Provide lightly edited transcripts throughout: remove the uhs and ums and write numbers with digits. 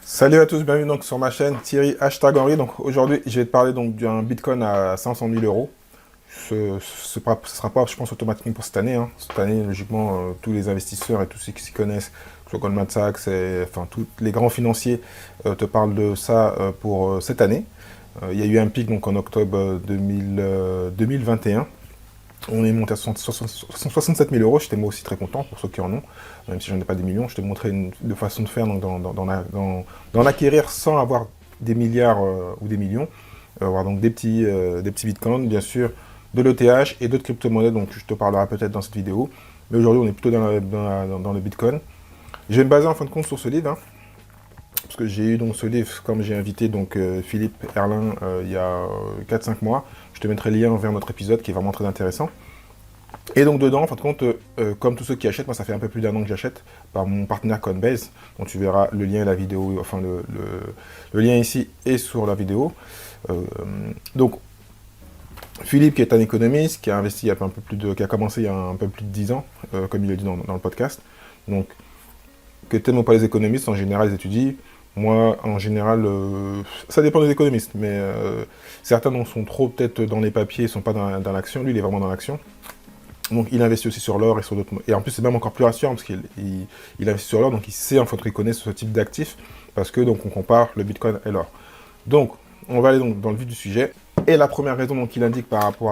Salut à tous, bienvenue donc sur ma chaîne Thierry hashtag Henry. Donc aujourd'hui, je vais te parler donc d'un Bitcoin à 500 000 euros. Ce sera pas, je pense, automatiquement pour cette année, hein. Cette année, logiquement, tous les investisseurs et tous ceux qui s'y connaissent, que ce soit Goldman Sachs, enfin tous les grands financiers te parlent de ça pour cette année. Il y a eu un pic donc en octobre 2021. On est monté à 67 000 euros. J'étais moi aussi très content pour ceux qui en ont, même si j'en ai pas des millions. Je te montrais une façon de faire donc, dans l'acquérir sans avoir des milliards ou des millions. Avoir donc des petits bitcoins, bien sûr, de l'ETH et d'autres crypto-monnaies, donc je te parlerai peut-être dans cette vidéo. Mais aujourd'hui, on est plutôt dans le bitcoin. Je vais me baser en fin de compte sur ce livre, hein, parce que j'ai eu donc ce livre, comme j'ai invité donc Philippe Erlin il y a 4-5 mois. Je te mettrai le lien vers notre épisode qui est vraiment très intéressant. Et donc dedans, en fin de compte, comme tous ceux qui achètent, moi ça fait un peu plus d'1 an que j'achète par mon partenaire Coinbase, dont tu verras le lien et la vidéo, enfin le lien ici et sur la vidéo. Donc Philippe qui est un économiste, qui a investi il y a un peu qui a commencé il y a un peu plus de 10 ans, comme il le dit dans le podcast. Donc que t'aimes ou pas les économistes, en général ils étudient. Moi, en général, ça dépend des économistes, mais certains sont trop peut-être dans les papiers, ils sont pas dans l'action. Lui, il est vraiment dans l'action. Donc il investit aussi sur l'or et sur d'autres. Et en plus c'est même encore plus rassurant parce qu'il investit sur l'or, donc il sait en fait qu'il connaît ce type d'actifs, parce que donc on compare le Bitcoin et l'or. Donc on va aller donc dans le vif du sujet. Et la première raison donc qu'il indique par rapport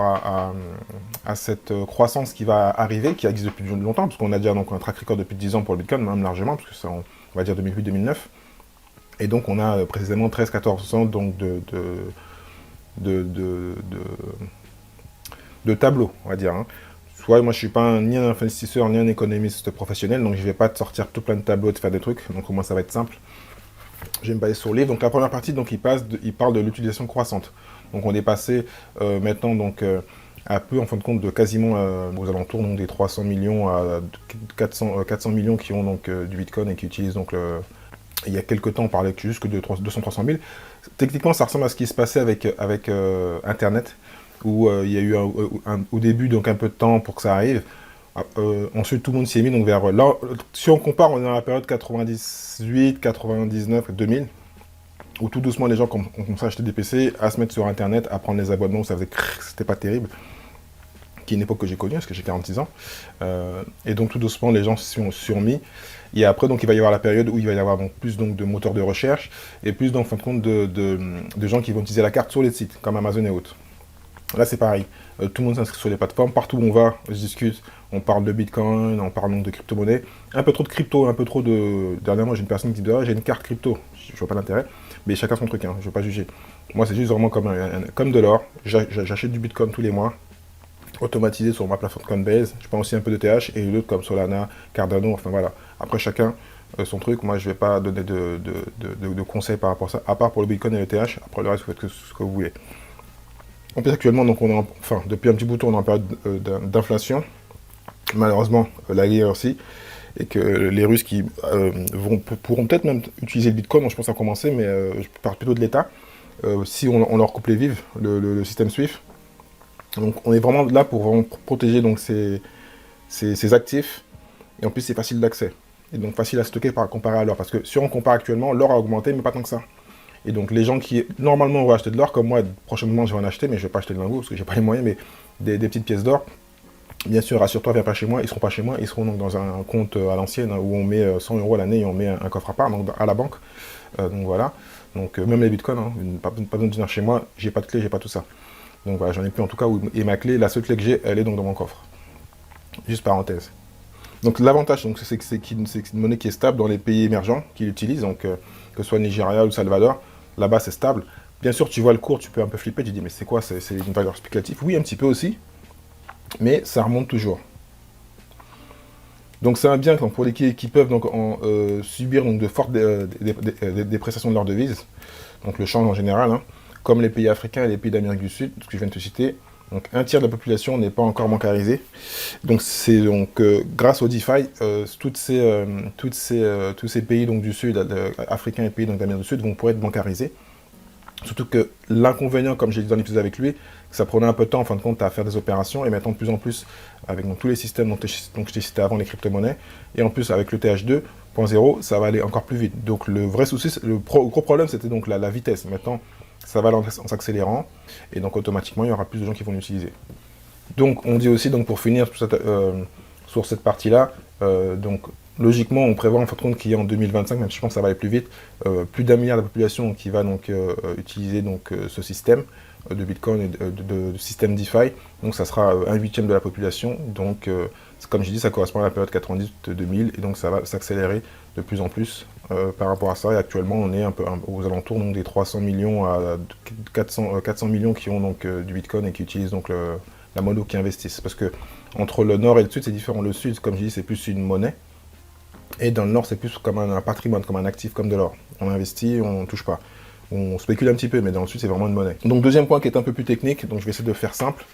à cette croissance qui va arriver, qui existe depuis longtemps, parce qu'on a déjà donc un track record depuis 10 ans pour le Bitcoin, même largement, parce que c'est on va dire 2008-2009. Et donc on a précisément 13-14% donc de, de, de, de tableaux, on va dire, hein. Soit moi je suis pas ni un investisseur ni un économiste professionnel, donc je vais pas te sortir tout plein de tableaux, de faire des trucs, donc au moins ça va être simple. Je vais me baser sur le livre. Donc la première partie, donc il parle de l'utilisation croissante. Donc on est passé maintenant donc à peu en fin de compte de quasiment aux alentours donc, des 300 millions à 400 millions qui ont donc du Bitcoin et qui utilisent donc il y a quelques temps on parlait juste que de 200-300 000. Techniquement ça ressemble à ce qui se passait avec Internet, où il y a eu au début donc un peu de temps pour que ça arrive. Ensuite, tout le monde s'y est mis donc vers là. Si on compare, on est dans la période 98, 99, 2000, où tout doucement les gens ont commencé à acheter des PC, à se mettre sur Internet, à prendre les abonnements, ça faisait c'était pas terrible, qui est une époque que j'ai connue parce que j'ai 46 ans. Et donc tout doucement les gens s'y sont mis. Et après donc il va y avoir la période où il va y avoir donc plus donc de moteurs de recherche et plus donc en fin de compte de gens qui vont utiliser la carte sur les sites comme Amazon et autres. Là, c'est pareil. Tout le monde s'inscrit sur les plateformes. Partout où on va, je discute. On parle de Bitcoin, on parle donc de crypto-monnaie. Un peu trop de crypto, un peu trop de... Dernièrement, j'ai une personne qui dit ah, j'ai une carte crypto. Je vois pas l'intérêt. Mais chacun son truc, hein. Je veux pas juger. Moi, c'est juste vraiment comme de l'or. J'achète du Bitcoin tous les mois, automatisé sur ma plateforme Coinbase. Je prends aussi un peu de TH et d'autres comme Solana, Cardano, enfin voilà. Après, chacun son truc. Moi, je vais pas donner de conseils par rapport à ça, à part pour le Bitcoin et le TH. Après, le reste, vous faites ce que vous voulez. En plus, actuellement, donc on est enfin, depuis un petit bout de temps, on est en période d'inflation. Malheureusement, la guerre aussi. Et que les Russes qui pourront peut-être même utiliser le Bitcoin, donc je pense à commencer, mais je parle plutôt de l'État, si on leur coupe les vives, le système SWIFT. Donc on est vraiment là pour vraiment protéger donc, ces actifs. Et en plus, c'est facile d'accès. Et donc facile à stocker comparé à l'or. Parce que si on compare actuellement, l'or a augmenté, mais pas tant que ça. Et donc les gens qui normalement vont acheter de l'or, comme moi, prochainement je vais en acheter, mais je vais pas acheter de lingots parce que j'ai pas les moyens, mais des petites pièces d'or. Bien sûr, rassure-toi, viens pas chez moi, ils seront pas chez moi, ils seront donc dans un compte à l'ancienne, hein, où on met 100 euros à l'année et on met un coffre à part, donc à la banque. Donc voilà. Donc même les bitcoins, hein, pas besoin de venir chez moi, j'ai pas de clé, j'ai pas tout ça. Donc voilà, j'en ai plus en tout cas, et ma clé, la seule clé que j'ai, elle est donc dans mon coffre. Juste parenthèse. Donc l'avantage, c'est que c'est une monnaie qui est stable dans les pays émergents qui l'utilisent, donc que ce soit Nigeria ou Salvador, là-bas c'est stable. Bien sûr, tu vois le cours, tu peux un peu flipper, tu dis mais c'est quoi, c'est une valeur spéculative? Oui, un petit peu aussi, mais ça remonte toujours. Donc c'est un bien pour les qui peuvent donc subir donc, de fortes dépréciations de leur devise, donc le change en général, hein, comme les pays africains et les pays d'Amérique du Sud, ce que je viens de te citer. Donc un tiers de la population n'est pas encore bancarisée. Donc c'est donc grâce au DeFi, tous ces pays donc, du Sud, africains et pays d'Amérique du Sud vont pouvoir être bancarisés. Surtout que l'inconvénient, comme j'ai dit dans l'épisode avec lui, que ça prenait un peu de temps en fin de compte à faire des opérations, et maintenant de plus en plus, avec donc, tous les systèmes dont je t'ai cité avant, les crypto-monnaies, et en plus avec le TH2.0, ça va aller encore plus vite. Donc le vrai souci, gros problème, c'était donc la vitesse. Maintenant, ça va en s'accélérant, et donc automatiquement, il y aura plus de gens qui vont l'utiliser. Donc on dit aussi, donc pour finir sur cette partie-là, donc logiquement, on prévoit en fin de compte qu'il y a en 2025, même si je pense que ça va aller plus vite, plus d'1 milliard de population qui va donc utiliser donc ce système de Bitcoin et de système DeFi. Donc ça sera un huitième de la population. Donc comme je dis, ça correspond à la période 90-2000 et donc ça va s'accélérer de plus en plus par rapport à ça. Et actuellement, on est un peu aux alentours donc, des 300 millions à 400 millions qui ont donc du Bitcoin et qui utilisent donc la monnaie ou qui investissent. Parce que entre le nord et le sud, c'est différent. Le sud, comme je dis, c'est plus une monnaie. Et dans le nord, c'est plus comme un patrimoine, comme un actif, comme de l'or. On investit, on ne touche pas. On spécule un petit peu, mais dans le sud, c'est vraiment une monnaie. Donc, deuxième point qui est un peu plus technique, donc je vais essayer de faire simple.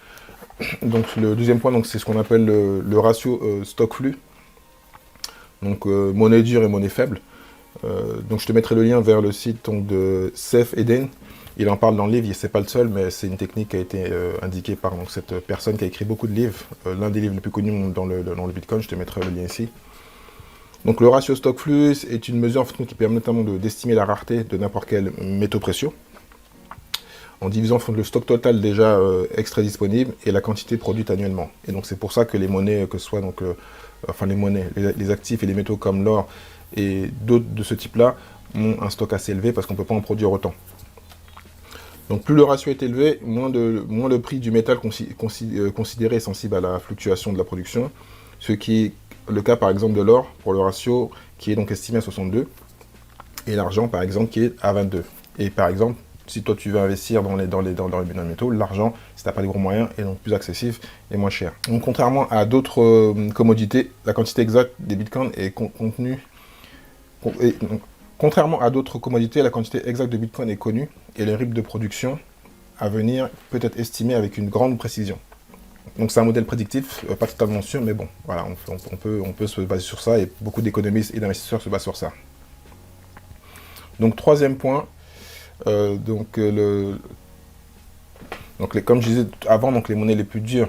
Donc, le deuxième point, c'est ce qu'on appelle le ratio stock-flux. Donc, monnaie dure et monnaie faible. Donc, je te mettrai le lien vers le site donc, de Seth Eden. Il en parle dans le livre, c'est pas le seul, mais c'est une technique qui a été indiquée par donc, cette personne qui a écrit beaucoup de livres. L'un des livres les plus connus dans le Bitcoin, je te mettrai le lien ici. Donc le ratio stock-flux est une mesure en fait, qui permet notamment d'estimer la rareté de n'importe quel métaux précieux, en divisant en fait, le stock total déjà extrait disponible et la quantité produite annuellement. Et donc c'est pour ça que les monnaies, que ce soit donc, enfin les monnaies, les actifs et les métaux comme l'or et d'autres de ce type-là, ont un stock assez élevé parce qu'on ne peut pas en produire autant. Donc plus le ratio est élevé, moins le prix du métal considéré est sensible à la fluctuation de la production, ce qui est le cas par exemple de l'or pour le ratio qui est donc estimé à 62 et l'argent par exemple qui est à 22. Et par exemple, si toi tu veux investir dans les métaux, l'argent, si tu n'as pas de gros moyens, est donc plus accessif et moins cher. Donc contrairement à d'autres commodités, la quantité exacte des bitcoins est contenue. Contrairement à d'autres commodités, la quantité exacte de bitcoin est connue et le rythme de production à venir peut être estimé avec une grande précision. Donc c'est un modèle prédictif, pas totalement sûr, mais bon, voilà, on peut se baser sur ça et beaucoup d'économistes et d'investisseurs se basent sur ça. Donc troisième point, comme je disais avant, donc les monnaies les plus dures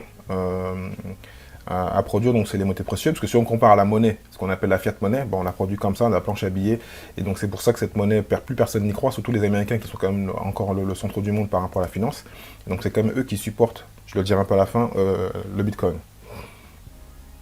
à produire, donc c'est les monnaies précieuses, parce que si on compare à la monnaie, ce qu'on appelle la fiat monnaie, bon, on la produit comme ça, on a la planche à billets, et donc c'est pour ça que cette monnaie, plus personne n'y croit, surtout les Américains qui sont quand même encore le centre du monde par rapport à la finance, et donc c'est quand même eux qui supportent, je le dirai un peu à la fin, le Bitcoin.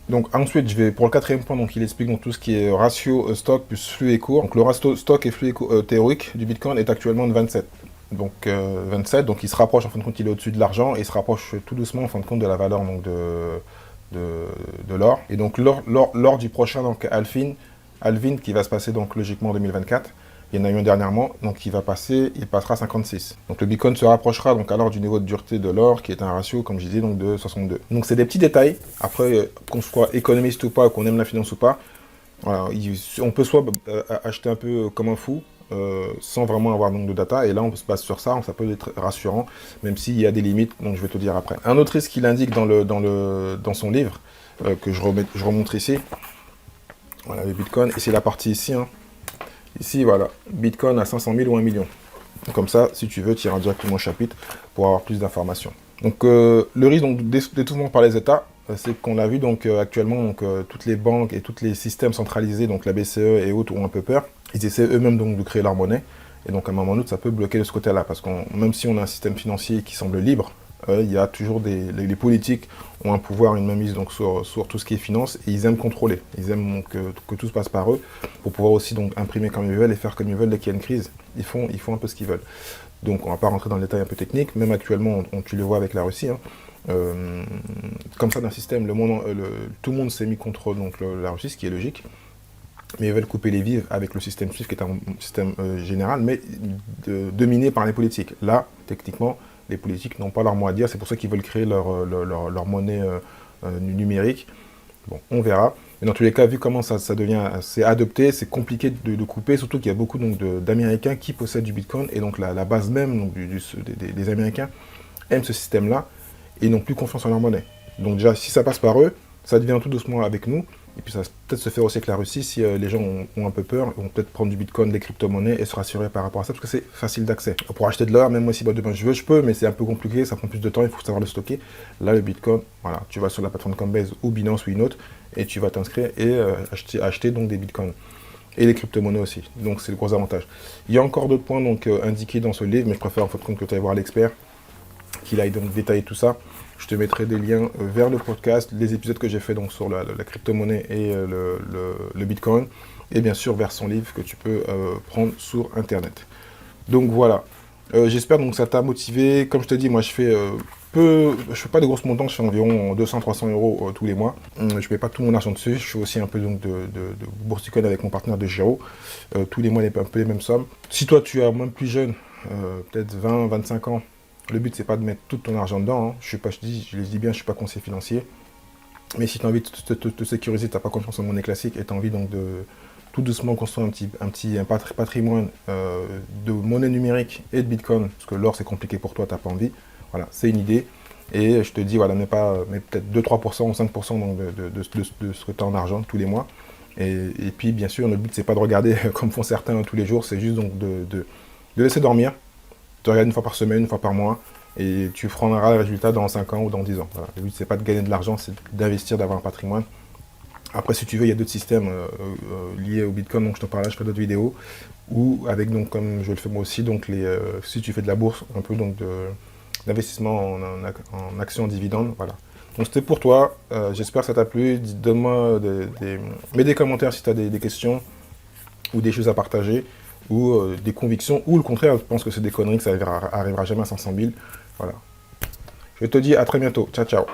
Donc ensuite, je vais pour le quatrième point, donc il explique donc tout ce qui est ratio stock plus flux et cours. Donc le ratio stock et flux théorique du Bitcoin est actuellement de 27. Donc 27, donc il se rapproche en fin de compte, il est au-dessus de l'argent et il se rapproche tout doucement en fin de compte de la valeur donc, de l'or. Et donc lors du prochain donc Halving qui va se passer donc logiquement en 2024. Il y en a eu un dernièrement, donc il passera à 56. Donc le Bitcoin se rapprochera donc alors du niveau de dureté de l'or, qui est un ratio, comme je disais, donc de 62. Donc c'est des petits détails. Après, qu'on soit économiste ou pas, qu'on aime la finance ou pas, voilà, on peut soit acheter un peu comme un fou, sans vraiment avoir donc de data, et là on se base sur ça, ça peut être rassurant, même s'il y a des limites, donc je vais te dire après. Un autre risque qu'il indique dans son livre, que je remonte ici, voilà le Bitcoin, et c'est la partie ici, hein. Ici, voilà, Bitcoin à 500 000 ou 1 million. Comme ça, si tu veux, tu iras directement au chapitre pour avoir plus d'informations. Donc, le risque d'étouffement par les États, c'est qu'on l'a vu donc actuellement, donc toutes les banques et tous les systèmes centralisés, donc la BCE et autres, ont un peu peur. Ils essaient eux-mêmes donc de créer leur monnaie. Et donc, à un moment donné, ça peut bloquer de ce côté-là. Parce que même si on a un système financier qui semble libre, il y a toujours les politiques ont un pouvoir, une mainmise donc sur tout ce qui est finance, et ils aiment contrôler. Ils aiment donc, que tout se passe par eux, pour pouvoir aussi donc imprimer comme ils veulent et faire comme ils veulent dès qu'il y a une crise. Ils font un peu ce qu'ils veulent. Donc on ne va pas rentrer dans le détail un peu technique, même actuellement, tu le vois avec la Russie, hein, comme ça d'un système, tout le monde s'est mis contre donc, la Russie, ce qui est logique, mais ils veulent couper les vivres avec le système SWIFT, qui est un système général, mais dominé par les politiques. Là, techniquement, les politiques n'ont pas leur mot à dire, c'est pour ça qu'ils veulent créer leur monnaie numérique. Bon, on verra. Mais dans tous les cas, vu comment ça devient assez adopté, c'est compliqué de couper, surtout qu'il y a beaucoup d'Américains qui possèdent du Bitcoin, et donc la base même donc, des Américains aiment ce système-là, et n'ont plus confiance en leur monnaie. Donc déjà, si ça passe par eux, ça devient tout doucement avec nous, Et puis ça va peut-être se faire aussi avec la Russie si les gens ont un peu peur, ils vont peut-être prendre du Bitcoin, des crypto-monnaies et se rassurer par rapport à ça, parce que c'est facile d'accès. Pour acheter de l'or, même moi si demain je veux, je peux, mais c'est un peu compliqué, ça prend plus de temps, il faut savoir le stocker. Là, le Bitcoin, voilà, tu vas sur la plateforme Coinbase ou Binance ou une autre, et tu vas t'inscrire et acheter donc des Bitcoins. Et les crypto-monnaies aussi, donc c'est le gros avantage. Il y a encore d'autres points donc, indiqués dans ce livre, mais je préfère en fin de compte que tu ailles voir l'expert, qu'il aille donc détailler tout ça. Je te mettrai des liens vers le podcast, les épisodes que j'ai fait donc sur la crypto-monnaie et le Bitcoin, et bien sûr vers son livre que tu peux prendre sur Internet. Donc voilà, j'espère donc que ça t'a motivé. Comme je te dis, moi je fais fais pas de grosses montants, je fais environ 200-300 euros tous les mois. Je mets pas tout mon argent dessus, je fais aussi un peu donc, de bourse Bitcoin avec mon partenaire de Giro. Tous les mois, un peu les mêmes sommes. Si toi tu es même plus jeune, peut-être 20-25 ans, le but c'est pas de mettre tout ton argent dedans. Hein. Je les dis bien, je suis pas conseiller financier. Mais si tu as envie de te sécuriser, tu n'as pas confiance en monnaie classique et tu as envie donc de tout doucement construire un patrimoine de monnaie numérique et de Bitcoin, parce que l'or c'est compliqué pour toi, tu n'as pas envie. Voilà, c'est une idée. Et je te dis, voilà, mais peut-être 2-3% ou 5% donc de ce que tu as en argent tous les mois. Et puis, bien sûr, le but, c'est pas de regarder comme font certains tous les jours, c'est juste donc de laisser dormir. Tu regardes une fois par semaine, une fois par mois, et tu prendras le résultat dans 5 ans ou dans 10 ans. Voilà. Le but, c'est pas de gagner de l'argent, c'est d'investir, d'avoir un patrimoine. Après, si tu veux, il y a d'autres systèmes liés au Bitcoin, donc je t'en parlerai, je ferai d'autres vidéos. Ou avec, donc, comme je le fais moi aussi, donc si tu fais de la bourse, un peu donc d'investissement en actions, en dividendes, voilà. Donc c'était pour toi, j'espère que ça t'a plu, donne-moi mets des commentaires si tu as des questions ou des choses à partager, ou des convictions, ou le contraire, je pense que c'est des conneries, que ça arrivera jamais à 500 000, voilà. Je te dis à très bientôt, ciao ciao.